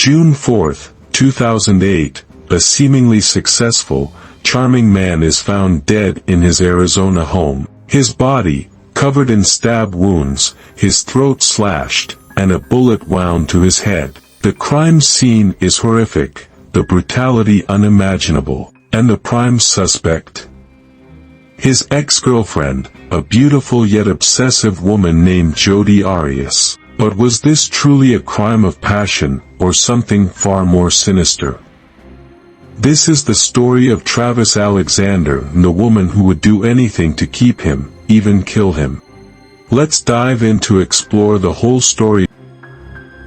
June 4, 2008, a seemingly successful, charming man is found dead in his Arizona home. His body, covered in stab wounds, his throat slashed, and a bullet wound to his head. The crime scene is horrific, the brutality unimaginable, and the prime suspect, his ex-girlfriend, a beautiful yet obsessive woman named Jodi Arias. But was this truly a crime of passion, or something far more sinister? This is the story of Travis Alexander and the woman who would do anything to keep him, even kill him. Let's dive in to explore the whole story.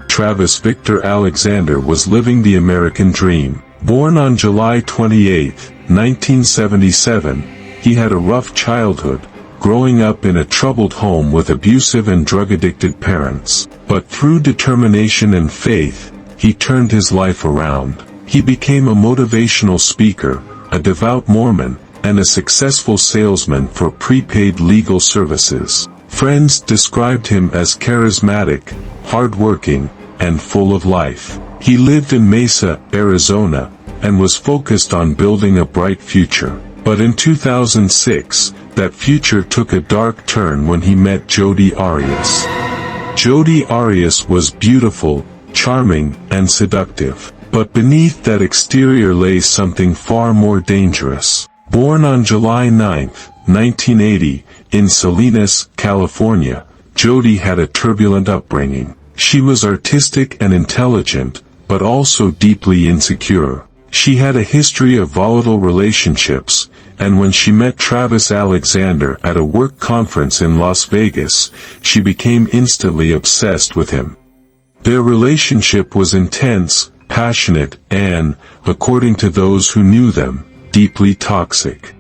Travis Victor Alexander was living the American dream. Born on July 28, 1977, he had a rough childhood, growing up in a troubled home with abusive and drug-addicted parents. But through determination and faith, he turned his life around. He became a motivational speaker, a devout Mormon, and a successful salesman for prepaid legal services. Friends described him as charismatic, hardworking, and full of life. He lived in Mesa, Arizona, and was focused on building a bright future. But in 2006, that future took a dark turn when he met Jodi Arias. Jodi Arias was beautiful, charming, and seductive. But beneath that exterior lay something far more dangerous. Born on July 9, 1980, in Salinas, California, Jodi had a turbulent upbringing. She was artistic and intelligent, but also deeply insecure. She had a history of volatile relationships, and when she met Travis Alexander at a work conference in Las Vegas, she became instantly obsessed with him. Their relationship was intense, passionate, and, according to those who knew them, deeply toxic.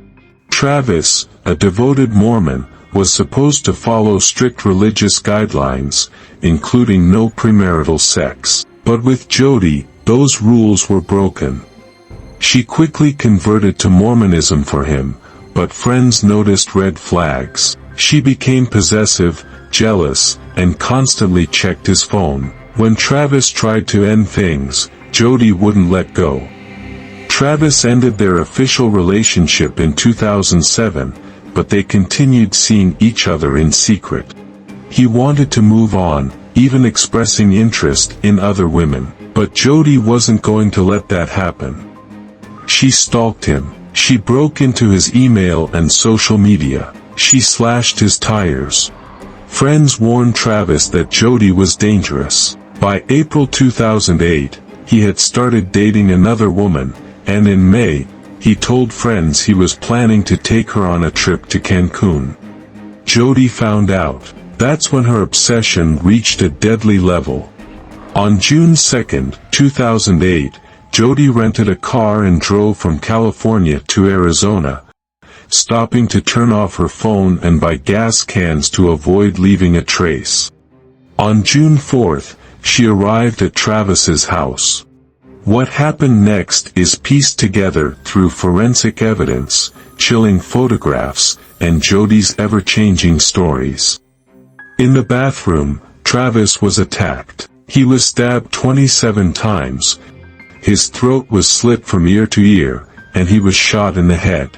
Travis, a devoted Mormon, was supposed to follow strict religious guidelines, including no premarital sex. But with Jodi, those rules were broken. She quickly converted to Mormonism for him, but friends noticed red flags. She became possessive, jealous, and constantly checked his phone. When Travis tried to end things, Jodi wouldn't let go. Travis ended their official relationship in 2007, but they continued seeing each other in secret. He wanted to move on, even expressing interest in other women. But Jodi wasn't going to let that happen. She stalked him. She broke into his email and social media. She slashed his tires. Friends warned Travis that Jodi was dangerous. By April 2008, he had started dating another woman, and in May, he told friends he was planning to take her on a trip to Cancun. Jodi found out. That's when her obsession reached a deadly level. On June 2, 2008, Jodi rented a car and drove from California to Arizona, stopping to turn off her phone and buy gas cans to avoid leaving a trace. On June 4, she arrived at Travis's house. What happened next is pieced together through forensic evidence, chilling photographs, and Jodi's ever-changing stories. In the bathroom, Travis was attacked. He was stabbed 27 times. His throat was slit from ear to ear, and he was shot in the head.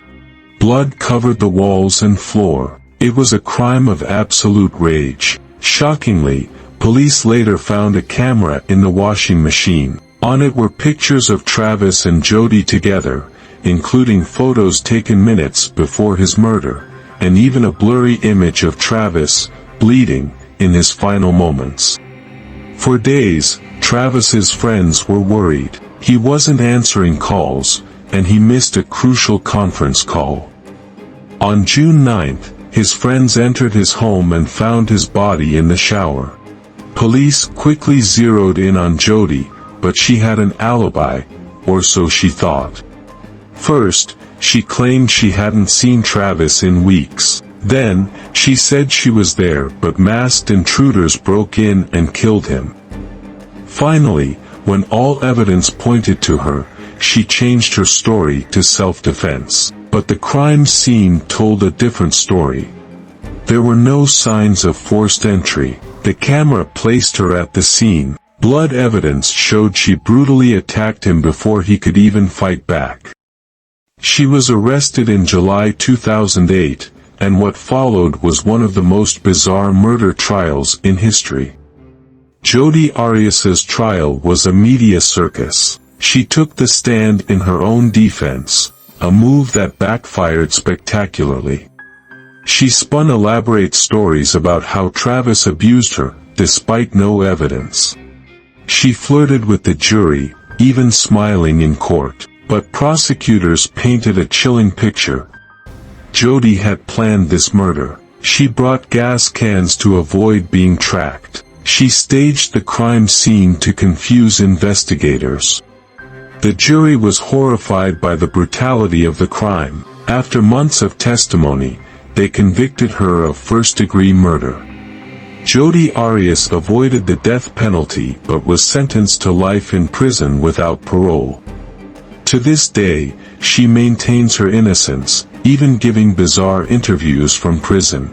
Blood covered the walls and floor. It was a crime of absolute rage. Shockingly, police later found a camera in the washing machine. On it were pictures of Travis and Jodi together, including photos taken minutes before his murder, and even a blurry image of Travis, bleeding, in his final moments. For days, Travis's friends were worried. He wasn't answering calls, and he missed a crucial conference call. On June 9, his friends entered his home and found his body in the shower. Police quickly zeroed in on Jodi, but she had an alibi, or so she thought. First, she claimed she hadn't seen Travis in weeks. Then, she said she was there but masked intruders broke in and killed him. Finally, when all evidence pointed to her, she changed her story to self-defense. But the crime scene told a different story. There were no signs of forced entry. The camera placed her at the scene. Blood evidence showed she brutally attacked him before he could even fight back. She was arrested in July 2008, and what followed was one of the most bizarre murder trials in history. Jodi Arias's trial was a media circus. She took the stand in her own defense, a move that backfired spectacularly. She spun elaborate stories about how Travis abused her, despite no evidence. She flirted with the jury, even smiling in court. But prosecutors painted a chilling picture. Jodi had planned this murder. She brought gas cans to avoid being tracked. She staged the crime scene to confuse investigators. The jury was horrified by the brutality of the crime. After months of testimony, they convicted her of first-degree murder. Jodi Arias avoided the death penalty but was sentenced to life in prison without parole. To this day, she maintains her innocence, even giving bizarre interviews from prison.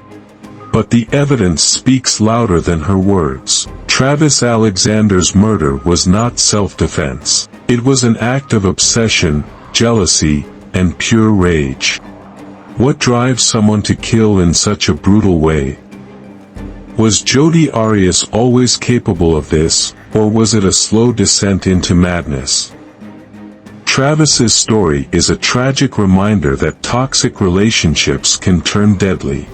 But the evidence speaks louder than her words. Travis Alexander's murder was not self-defense. It was an act of obsession, jealousy, and pure rage. What drives someone to kill in such a brutal way? Was Jodi Arias always capable of this, or was it a slow descent into madness? Travis's story is a tragic reminder that toxic relationships can turn deadly.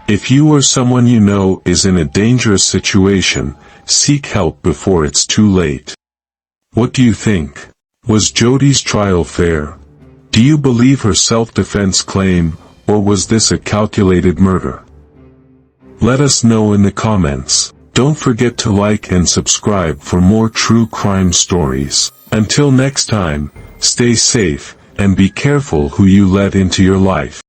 If you or someone you know is in a dangerous situation, seek help before it's too late. What do you think? Was Jodi's trial fair? Do you believe her self-defense claim, or was this a calculated murder? Let us know in the comments. Don't forget to like and subscribe for more true crime stories. Until next time, stay safe, and be careful who you let into your life.